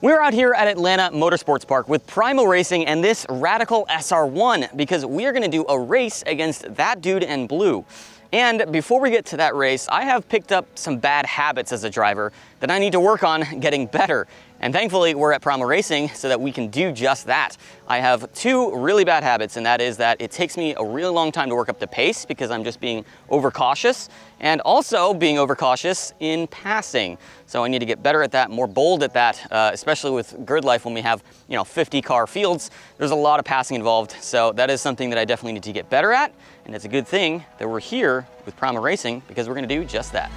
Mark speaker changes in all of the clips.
Speaker 1: We're out here at Atlanta Motorsports Park with Primal Racing and this Radical SR1 because we are going to do a race against ThatDudeInBlue. And before we get to that race, I have picked up some bad habits as a driver that I need to work on getting better. And thankfully, we're at Primal Racing so that we can do just that. I have two really bad habits, and that is that it takes me a really long time to work up the pace because I'm just being overcautious, and also being overcautious in passing. So I need to get better at that, more bold at that, especially with grid life when we have 50 car fields. There's a lot of passing involved, so that is something that I definitely need to get better at, and it's a good thing that we're here with Primal Racing because we're gonna do just that.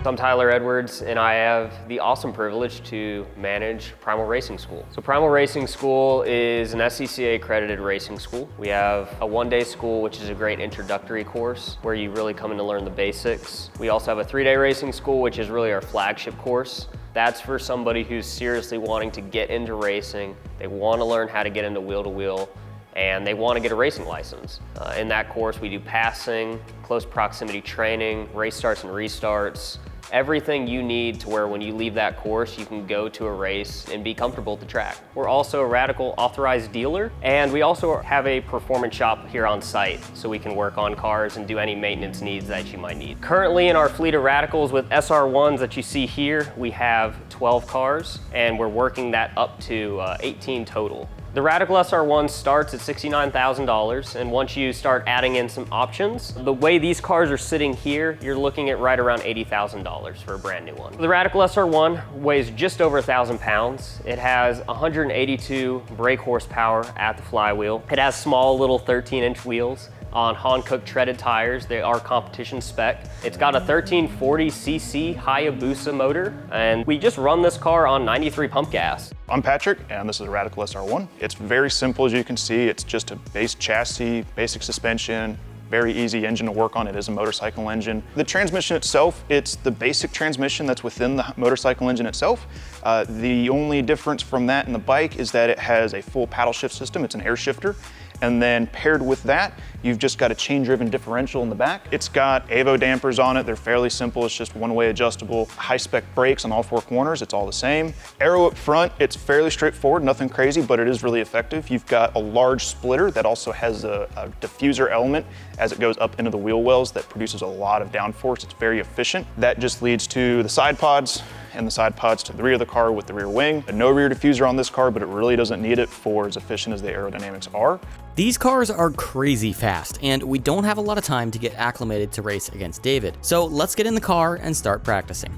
Speaker 2: I'm Tyler Edwards, and I have the awesome privilege to manage Primal Racing School. So Primal Racing School is an SCCA accredited racing school. We have a one-day school, which is a great introductory course where you really come in to learn the basics. We also have a three-day racing school, which is really our flagship course. That's for somebody who's seriously wanting to get into racing. They want to learn how to get into wheel-to-wheel, and they want to get a racing license. In that course, we do passing, close proximity training, race starts and restarts, everything you need to where when you leave that course, you can go to a race and be comfortable at the track. We're also a Radical authorized dealer, and we also have a performance shop here on site, so we can work on cars and do any maintenance needs that you might need. Currently in our fleet of Radicals with SR1s that you see here, we have 12 cars, and we're working that up to 18 total. The Radical SR1 starts at $69,000, and once you start adding in some options, the way these cars are sitting here, you're looking at right around $80,000 for a brand new one. The Radical SR1 weighs just over 1,000 pounds. It has 182 brake horsepower at the flywheel. It has small little 13-inch wheels on Hankook treaded tires. They are competition spec. It's got a 1340cc Hayabusa motor, and we just run this car on 93 pump gas.
Speaker 3: I'm Patrick, and this is a Radical SR1. It's very simple, as you can see. It's just a base chassis, basic suspension, very easy engine to work on. It is a motorcycle engine. The transmission itself, it's the basic transmission that's within the motorcycle engine itself. The only difference from that and the bike is that it has a full paddle shift system. It's an air shifter. And then paired with that, you've just got a chain-driven differential in the back. It's got AVO dampers on it. They're fairly simple. It's just one-way adjustable. High-spec brakes on all four corners. It's all the same. Aero up front, it's fairly straightforward, nothing crazy, but it is really effective. You've got a large splitter that also has a diffuser element as it goes up into the wheel wells that produces a lot of downforce. It's very efficient. That just leads to the side pods, and the side pods to the rear of the car with the rear wing. No rear diffuser on this car, but it really doesn't need it for as efficient as the aerodynamics are.
Speaker 1: These cars are crazy fast, and we don't have a lot of time to get acclimated to race against David. So let's get in the car and start practicing.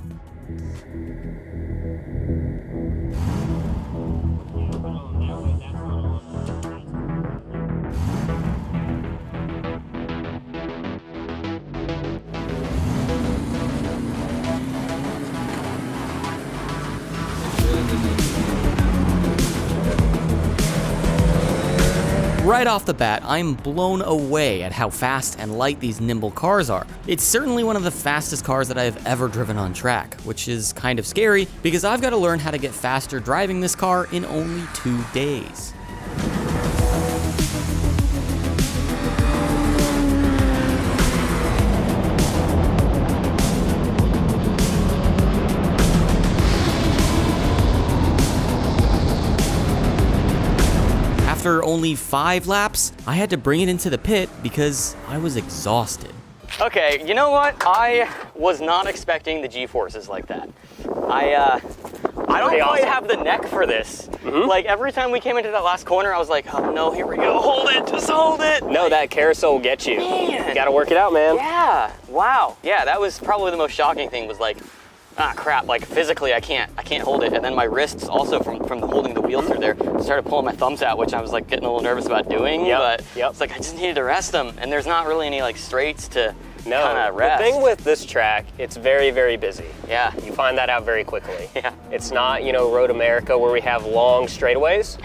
Speaker 1: Right off the bat, I'm blown away at how fast and light these nimble cars are. It's certainly one of the fastest cars that I've ever driven on track, which is kind of scary because I've got to learn how to get faster driving this car in only 2 days. After only 5 laps, I had to bring it into the pit because I was exhausted. Okay, you know what? I was not expecting the G-forces like that. I don't quite have the neck for this. Like every time we came into that last corner, I was like, oh no, here we go, hold it, just hold it.
Speaker 2: No, that carousel will get you.
Speaker 1: Man.
Speaker 2: You gotta work it out, man.
Speaker 1: Yeah, wow. Yeah, that was probably the most shocking thing was like, ah crap, like physically I can't hold it. And then my wrists also from holding the wheel through there started pulling my thumbs out, which I was like getting a little nervous about doing, but it's like I just needed to rest them. And there's not really any like straights to kind of rest.
Speaker 2: The thing with this track, it's very, very busy.
Speaker 1: Yeah.
Speaker 2: You find that out very quickly.
Speaker 1: Yeah.
Speaker 2: It's not, you know, Road America where we have long straightaways.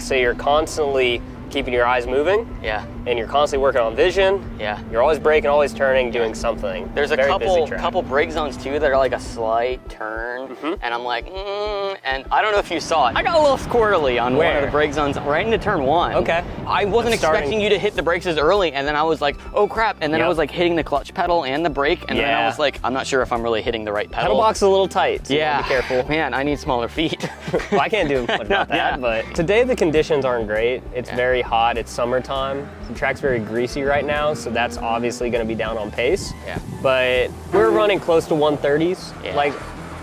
Speaker 2: So you're constantly keeping your eyes moving.
Speaker 1: Yeah.
Speaker 2: And you're constantly working on vision.
Speaker 1: Yeah.
Speaker 2: You're always braking, always turning, doing something.
Speaker 1: There's a
Speaker 2: Very busy track.
Speaker 1: couple brake zones too that are like a slight turn, and I'm like, and I don't know if you saw it. I got a little squirrely on one of the brake zones right into turn 1.
Speaker 2: Okay.
Speaker 1: I wasn't expecting you to hit the brakes as early, and then I was like, oh crap, and then I was like hitting the clutch pedal and the brake, and then I was like, I'm not sure if I'm really hitting the right pedal.
Speaker 2: Pedal box is a little tight, so
Speaker 1: yeah.
Speaker 2: be careful.
Speaker 1: Man, I need smaller feet.
Speaker 2: Well, I can't do much about that, but today the conditions aren't great. It's very hot, it's summertime. The track's very greasy right now, so that's obviously gonna be down on pace.
Speaker 1: Yeah.
Speaker 2: But we're running close to 130s.
Speaker 1: Yeah.
Speaker 2: Like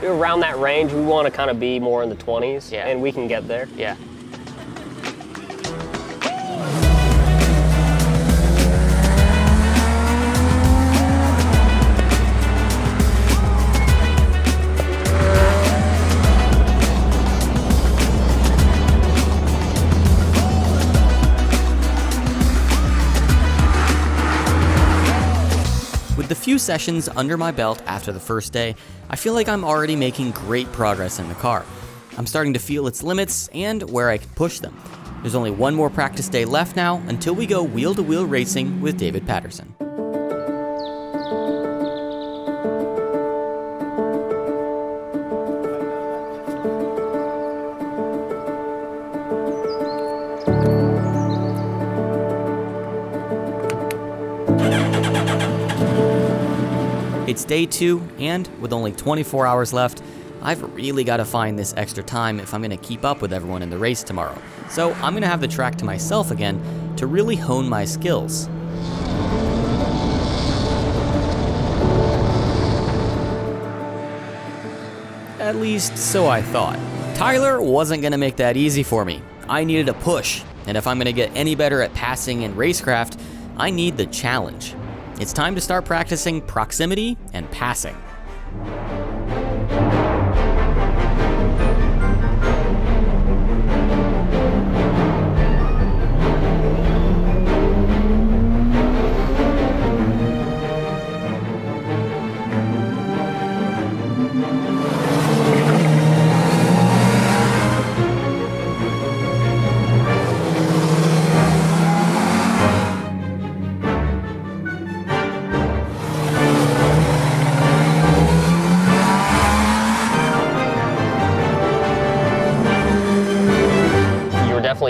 Speaker 2: around that range, we wanna kind of be more in the 20s, and we can get there.
Speaker 1: Yeah.
Speaker 4: With the few sessions under my belt after the first day, I feel like I'm already making great progress in the car. I'm starting to feel its limits and where I can push them. There's only one more practice day left now until we go wheel-to-wheel racing with David Patterson. It's day 2, and with only 24 hours left, I've really got to find this extra time if I'm going to keep up with everyone in the race tomorrow. So I'm going to have the track to myself again to really hone my skills. At least, so I thought. Tyler wasn't going to make that easy for me. I needed a push, and if I'm going to get any better at passing and racecraft, I need the challenge. It's time to start practicing proximity and passing.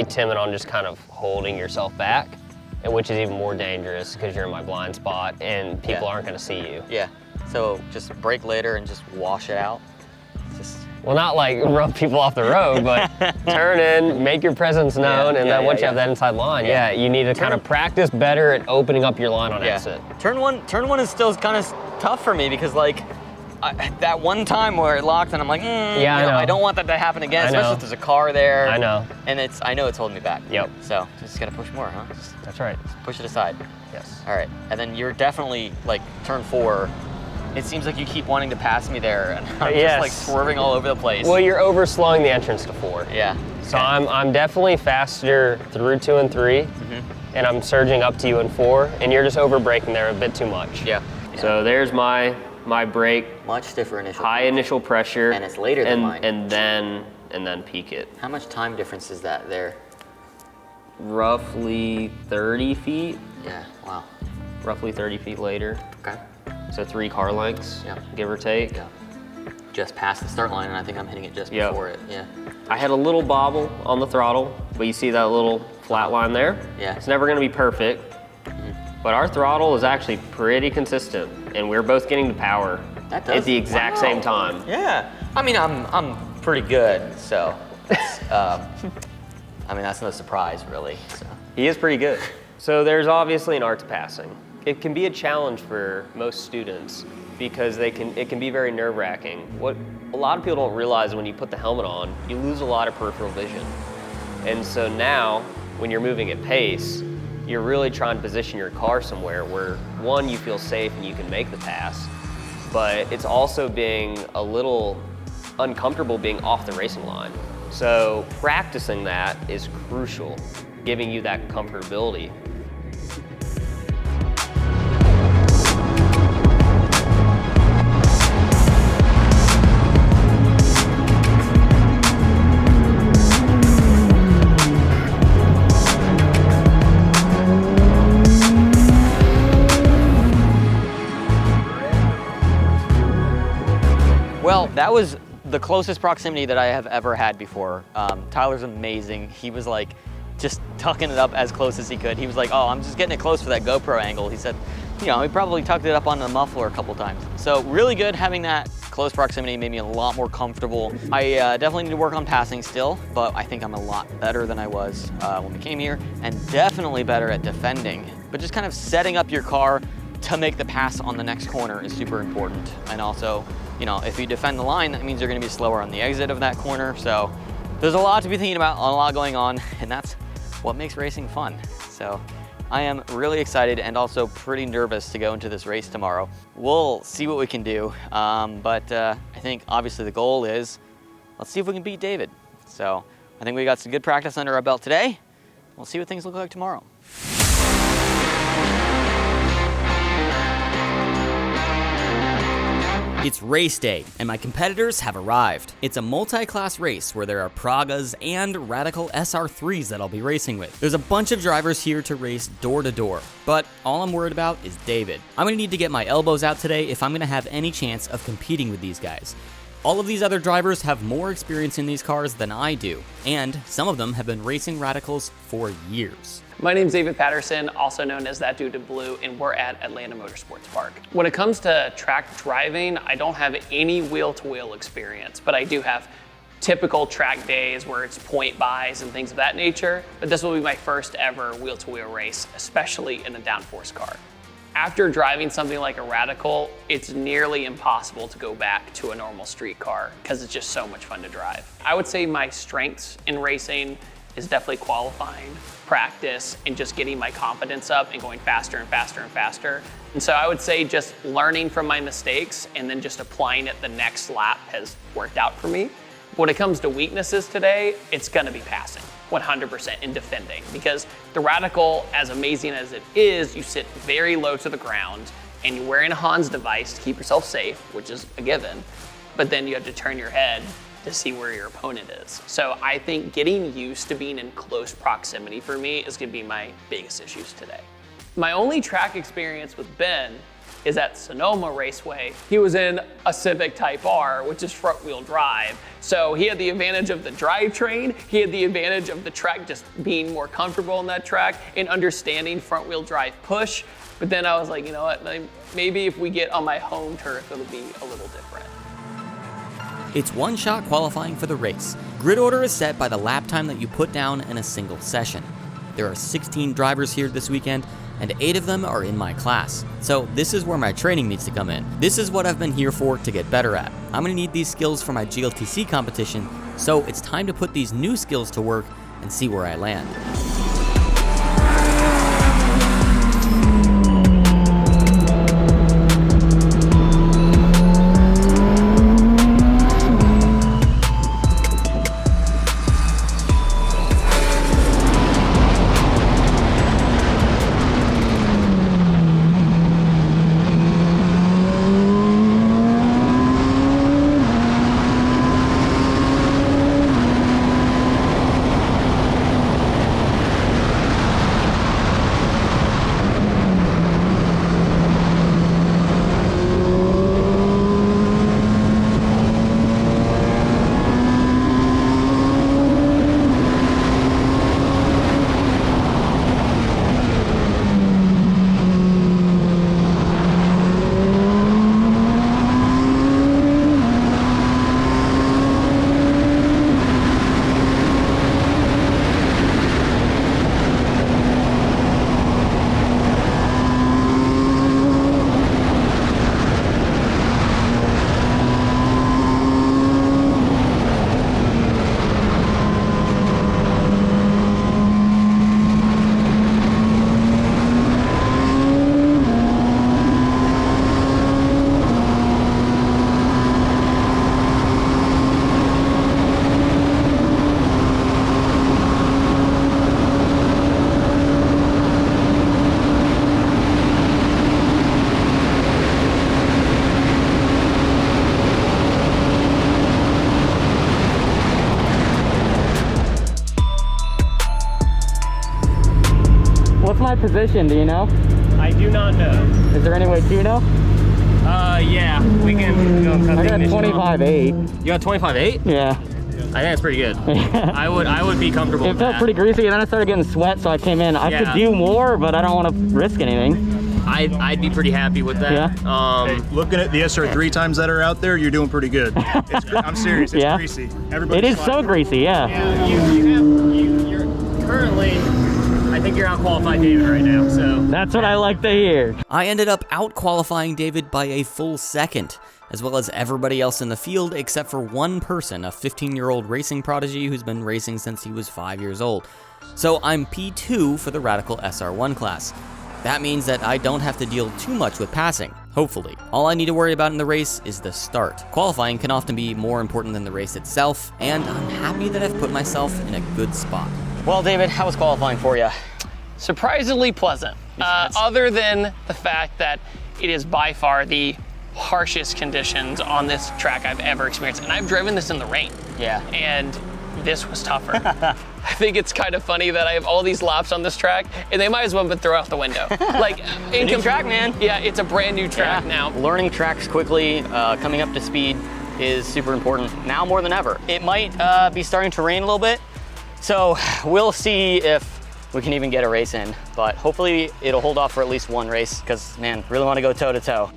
Speaker 2: Timid on just kind of holding yourself back, and which is even more dangerous because you're in my blind spot and people aren't going to see you.
Speaker 1: Yeah. So just brake later and just wash it out.
Speaker 2: Well, not like rub people off the road, but turn in, make your presence known, and then once you have that inside line, you need to kind of practice better at opening up your line on exit.
Speaker 1: Turn one is still kind of tough for me because like that one time where it locked and I'm like,
Speaker 2: I know.
Speaker 1: I don't want that to happen again, especially if there's a car there.
Speaker 2: I know.
Speaker 1: And I know it's holding me back.
Speaker 2: Yep.
Speaker 1: So just gotta push more, huh?
Speaker 2: That's right.
Speaker 1: Just push it aside.
Speaker 2: Yes.
Speaker 1: All right. And then you're definitely like turn 4. It seems like you keep wanting to pass me there, and I'm just like swerving all over the place.
Speaker 2: Well, you're overslowing the entrance to 4.
Speaker 1: Yeah.
Speaker 2: So I'm definitely faster through 2 and 3, and I'm surging up to you in 4, and you're just over braking there a bit too much.
Speaker 1: Yeah.
Speaker 2: So there's my brake.
Speaker 1: Much stiffer initial.
Speaker 2: High initial pressure.
Speaker 1: And it's later than mine.
Speaker 2: And then peak it.
Speaker 1: How much time difference is that there?
Speaker 2: Roughly 30 feet.
Speaker 1: Yeah. Wow.
Speaker 2: Roughly 30 feet later.
Speaker 1: Okay.
Speaker 2: So 3 car lengths, give or take.
Speaker 1: Yeah. Just past the start line, and I think I'm hitting it just before it. Yeah.
Speaker 2: I had a little bobble on the throttle, but you see that little flat line there?
Speaker 1: Yeah.
Speaker 2: It's never gonna be perfect, but our throttle is actually pretty consistent, and we're both getting the power at the exact same time.
Speaker 1: Yeah. I mean, I'm pretty good, so I mean, that's no surprise, really. So.
Speaker 2: He is pretty good. So there's obviously an art to passing. It can be a challenge for most students because it can be very nerve-wracking. What a lot of people don't realize when you put the helmet on, you lose a lot of peripheral vision. And so now, when you're moving at pace, you're really trying to position your car somewhere where, one, you feel safe and you can make the pass, but it's also being a little uncomfortable being off the racing line. So practicing that is crucial, giving you that comfortability.
Speaker 1: that was the closest proximity that I have ever had before. Tyler's amazing. He was like just tucking it up as close as he could. He was like, oh, I'm just getting it close for that GoPro angle. He said, you know, he probably tucked it up on the muffler a couple times. So really good having that close proximity, made me a lot more comfortable. I definitely need to work on passing still, but I think I'm a lot better than I was when we came here, and definitely better at defending. But just kind of setting up your car to make the pass on the next corner is super important. And also, you know, if you defend the line, that means you're gonna be slower on the exit of that corner. So there's a lot to be thinking about, a lot going on, and that's what makes racing fun. So I am really excited and also pretty nervous to go into this race tomorrow. We'll see what we can do, but I think obviously the goal is, let's see if we can beat David. So I think we got some good practice under our belt today. We'll see what things look like tomorrow.
Speaker 4: It's race day, and my competitors have arrived. It's a multi-class race where there are Pragas and Radical SR3s that I'll be racing with. There's a bunch of drivers here to race door to door, but all I'm worried about is David. I'm gonna need to get my elbows out today if I'm gonna have any chance of competing with these guys. All of these other drivers have more experience in these cars than I do, and some of them have been racing Radicals for years.
Speaker 5: My name's David Patterson, also known as ThatDudeInBlue, and we're at Atlanta Motorsports Park. When it comes to track driving, I don't have any wheel-to-wheel experience, but I do have typical track days where it's point bys and things of that nature, but this will be my first ever wheel-to-wheel race, especially in a downforce car. After driving something like a Radical, it's nearly impossible to go back to a normal street car because it's just so much fun to drive. I would say my strengths in racing is definitely qualifying, practice, and just getting my confidence up and going faster and faster and faster. And so I would say just learning from my mistakes and then just applying it the next lap has worked out for me. When it comes to weaknesses today, it's gonna be passing, 100% in defending, because the Radical, as amazing as it is, you sit very low to the ground and you're wearing a Hans device to keep yourself safe, which is a given, but then you have to turn your head to see where your opponent is. So I think getting used to being in close proximity for me is gonna be my biggest issues today. My only track experience with Ben is at Sonoma Raceway. He was in a Civic Type R, which is front wheel drive. So he had the advantage of the drivetrain, he had the advantage of the track just being more comfortable on that track and understanding front wheel drive push. But then I was like, you know what, maybe if we get on my home turf, it'll be a little different.
Speaker 4: It's one shot qualifying for the race. Grid order is set by the lap time that you put down in a single session. There are 16 drivers here this weekend, and 8 of them are in my class. So this is where my training needs to come in. This is what I've been here for to get better at. I'm gonna need these skills for my GLTC competition, so it's time to put these new skills to work and see where I land.
Speaker 1: What's my position, do you know?
Speaker 2: I do not know.
Speaker 1: Is there any way to know?
Speaker 2: Yeah, we can go cut
Speaker 1: I
Speaker 2: the
Speaker 1: got
Speaker 2: ignition off.
Speaker 1: 25.8.
Speaker 2: You got 25.8?
Speaker 1: Yeah.
Speaker 2: I think that's pretty good. I would be comfortable
Speaker 1: It
Speaker 2: with
Speaker 1: felt
Speaker 2: that.
Speaker 1: pretty greasy, and then I started getting sweat, so I came in. I could do more, but I don't want to risk anything.
Speaker 2: I'd be pretty happy with that.
Speaker 1: Yeah.
Speaker 3: Hey, looking at the SR3 times that are out there, you're doing pretty good. I'm serious, it's
Speaker 1: Yeah.
Speaker 3: greasy.
Speaker 1: It is so greasy, yeah.
Speaker 2: You're currently, I think you're out qualified David right now, so.
Speaker 1: That's what I like to hear.
Speaker 4: I ended up out qualifying David by a full second, as well as everybody else in the field except for one person, a 15-year-old racing prodigy who's been racing since he was 5 years old. So I'm P2 for the Radical SR1 class. That means that I don't have to deal too much with passing, hopefully. All I need to worry about in the race is the start. Qualifying can often be more important than the race itself, and I'm happy that I've put myself in a good spot.
Speaker 1: Well, David, how was qualifying for you?
Speaker 5: Surprisingly pleasant, other than the fact that it is by far the harshest conditions on this track I've ever experienced. And I've driven this in the rain.
Speaker 1: Yeah.
Speaker 5: And this was tougher. I think it's kind of funny that I have all these laps on this track, and they might as well have been thrown out the window. Like,
Speaker 1: New track, man.
Speaker 5: Yeah, it's a brand new track now.
Speaker 1: Learning tracks quickly, coming up to speed is super important now more than ever. It might be starting to rain a little bit, so we'll see if we can even get a race in. But hopefully it'll hold off for at least one race, because, man, really want to go toe to toe.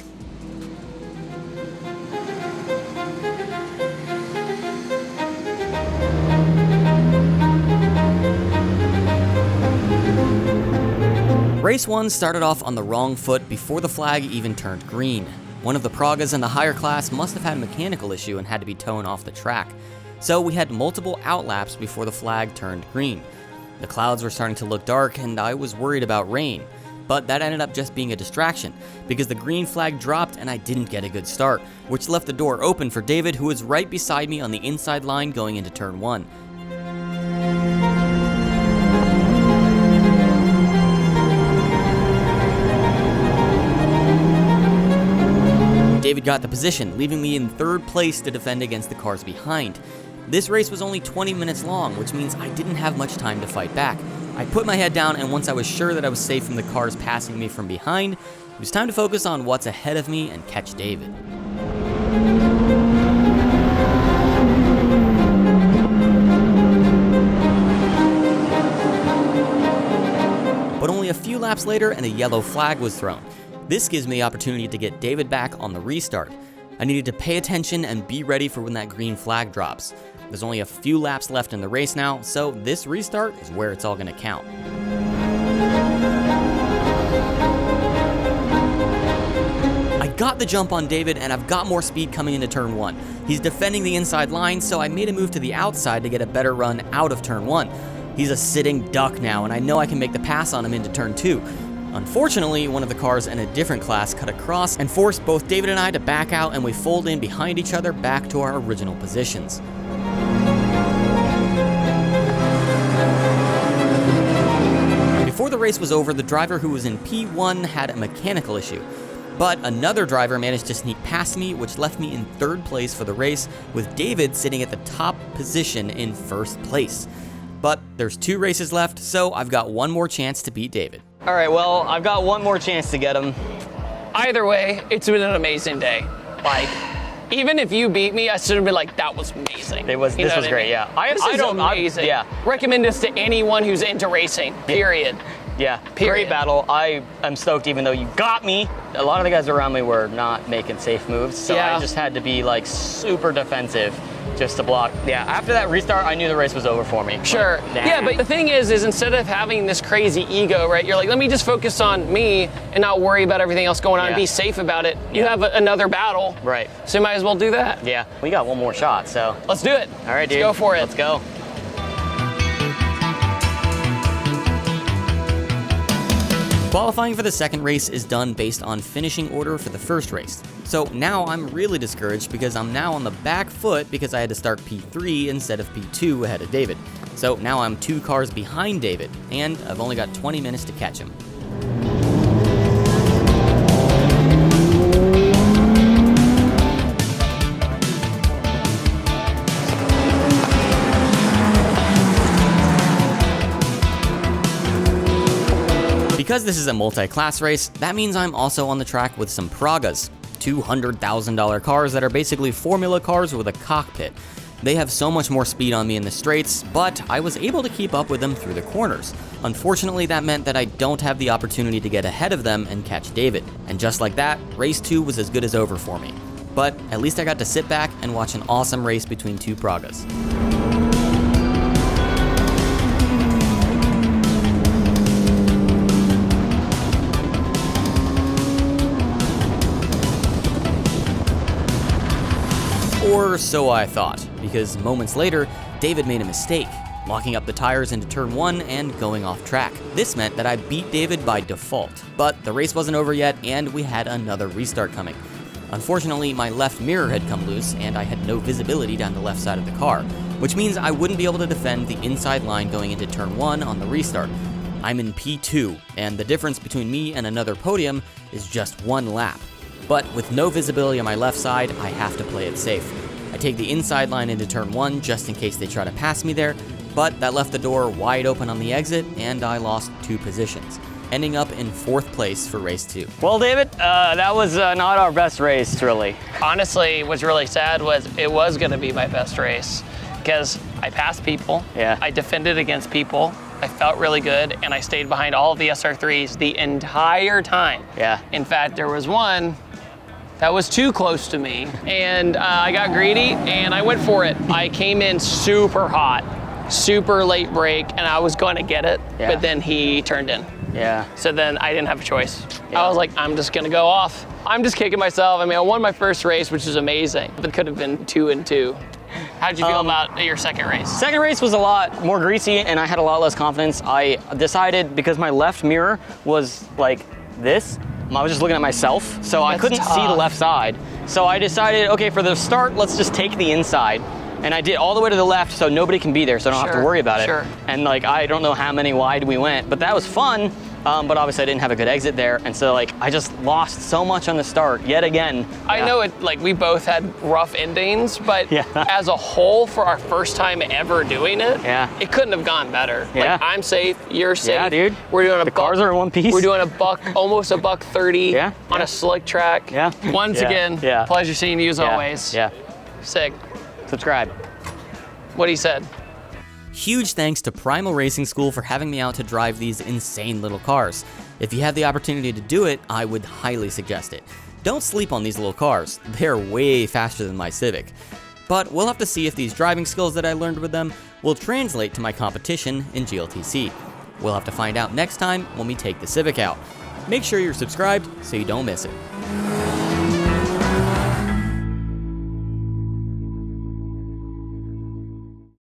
Speaker 4: Race 1 started off on the wrong foot before the flag even turned green. One of the Pragas in the higher class must have had a mechanical issue and had to be towed off the track. So we had multiple outlaps before the flag turned green. The clouds were starting to look dark and I was worried about rain. But that ended up just being a distraction, because the green flag dropped and I didn't get a good start, which left the door open for David, who was right beside me on the inside line going into turn 1. David got the position, leaving me in third place to defend against the cars behind. This race was only 20 minutes long, which means I didn't have much time to fight back. I put my head down, and once I was sure that I was safe from the cars passing me from behind, it was time to focus on what's ahead of me and catch David. But only a few laps later and a yellow flag was thrown. This gives me the opportunity to get David back on the restart. I needed to pay attention and be ready for when that green flag drops. There's only a few laps left in the race now, so this restart is where it's all gonna count. I got the jump on David and I've got more speed coming into turn 1. He's defending the inside line, so I made a move to the outside to get a better run out of turn 1. He's a sitting duck now, and I know I can make the pass on him into turn 2. Unfortunately, one of the cars in a different class cut across and forced both David and I to back out, and we fold in behind each other back to our original positions. Before the race was over, the driver who was in P1 had a mechanical issue, but another driver managed to sneak past me, which left me in third place for the race, with David sitting at the top position in first place. But there's 2 races left, so I've got one more chance to beat David.
Speaker 1: All right, well, I've got one more chance to get him.
Speaker 5: Either way, it's been an amazing day. Like, even if you beat me, I should have been like, that was amazing.
Speaker 1: This was great, yeah.
Speaker 5: This is amazing.
Speaker 1: Yeah.
Speaker 5: Recommend this to anyone who's into racing, period.
Speaker 1: Yeah,
Speaker 5: Period.
Speaker 1: great battle. I am stoked even though you got me. A lot of the guys around me were not making safe moves, so
Speaker 5: Yeah.
Speaker 1: I just had to be like super defensive just to block. Yeah, after that restart, I knew the race was over for me.
Speaker 5: Sure.
Speaker 1: Like, nah.
Speaker 5: Yeah, but the thing is instead of having this crazy ego, right, you're like, let me just focus on me and not worry about everything else going on and
Speaker 1: Yeah.
Speaker 5: be safe about it. You have another battle.
Speaker 1: Right.
Speaker 5: So you might as well do that.
Speaker 1: Yeah, we got one more shot, so.
Speaker 5: Let's do it.
Speaker 1: All right, dude.
Speaker 5: Let's go for it.
Speaker 1: Let's go.
Speaker 4: Qualifying for the second race is done based on finishing order for the first race. So now I'm really discouraged because I'm now on the back foot because I had to start P3 instead of P2 ahead of David. So now I'm 2 cars behind David, and I've only got 20 minutes to catch him. Because this is a multi-class race, that means I'm also on the track with some Pragas. $200,000 cars that are basically formula cars with a cockpit. They have so much more speed on me in the straights, but I was able to keep up with them through the corners. Unfortunately, that meant that I don't have the opportunity to get ahead of them and catch David. And just like that, race 2 was as good as over for me. But at least I got to sit back and watch an awesome race between two Pragas. Or so I thought, because moments later, David made a mistake, locking up the tires into turn 1 and going off track. This meant that I beat David by default, but the race wasn't over yet and we had another restart coming. Unfortunately, my left mirror had come loose and I had no visibility down the left side of the car, which means I wouldn't be able to defend the inside line going into turn 1 on the restart. I'm in P2, and the difference between me and another podium is just 1 lap. But with no visibility on my left side, I have to play it safe. I take the inside line into turn 1 just in case they try to pass me there, but that left the door wide open on the exit and I lost 2 positions, ending up in 4th place for race 2.
Speaker 1: Well, David, that was not our best race, really.
Speaker 5: Honestly, what's really sad was it was gonna be my best race because I passed people,
Speaker 1: Yeah.
Speaker 5: I defended against people, I felt really good, and I stayed behind all of the SR3s the entire time.
Speaker 1: Yeah.
Speaker 5: In fact, there was one that was too close to me, and I got greedy, and I went for it. I came in super hot, super late break, and I was going to get it,
Speaker 1: Yeah.
Speaker 5: but then he turned in.
Speaker 1: Yeah.
Speaker 5: So then I didn't have a choice.
Speaker 1: Yeah.
Speaker 5: I was like, I'm just gonna go off. I'm just kicking myself. I mean, I won my first race, which is amazing, but it could have been 2 and 2. How'd you feel about your second race?
Speaker 1: Second race was a lot more greasy and I had a lot less confidence. I decided, because my left mirror was like this, I was just looking at myself, so I
Speaker 5: That's
Speaker 1: couldn't see the
Speaker 5: tough.
Speaker 1: left side. So I decided, okay, for the start, let's just take the inside. And I did all the way to the left so nobody can be there, so I don't have to
Speaker 5: Sure,
Speaker 1: worry about it.
Speaker 5: sure.
Speaker 1: And like, I don't know how many wide we went, but that was fun. But obviously I didn't have a good exit there. And so like, I just lost so much on the start yet again.
Speaker 5: I
Speaker 1: Yeah.
Speaker 5: know it, like we both had rough endings, but
Speaker 1: Yeah.
Speaker 5: as a whole, for our first time ever doing it,
Speaker 1: Yeah.
Speaker 5: it couldn't have gone better.
Speaker 1: Yeah.
Speaker 5: Like I'm safe, you're safe.
Speaker 1: Yeah, dude.
Speaker 5: We're doing
Speaker 1: The cars are in one piece.
Speaker 5: We're doing almost a buck 30
Speaker 1: Yeah,
Speaker 5: on
Speaker 1: yeah.
Speaker 5: a slick track.
Speaker 1: Yeah.
Speaker 5: Once
Speaker 1: Yeah,
Speaker 5: again,
Speaker 1: yeah.
Speaker 5: pleasure seeing you as
Speaker 1: Yeah,
Speaker 5: always.
Speaker 1: Yeah.
Speaker 5: Sick.
Speaker 1: Subscribe.
Speaker 5: What he said.
Speaker 4: Huge thanks to Primal Racing School for having me out to drive these insane little cars. If you have the opportunity to do it, I would highly suggest it. Don't sleep on these little cars, they're way faster than my Civic. But we'll have to see if these driving skills that I learned with them will translate to my competition in GLTC. We'll have to find out next time when we take the Civic out. Make sure you're subscribed so you don't miss it.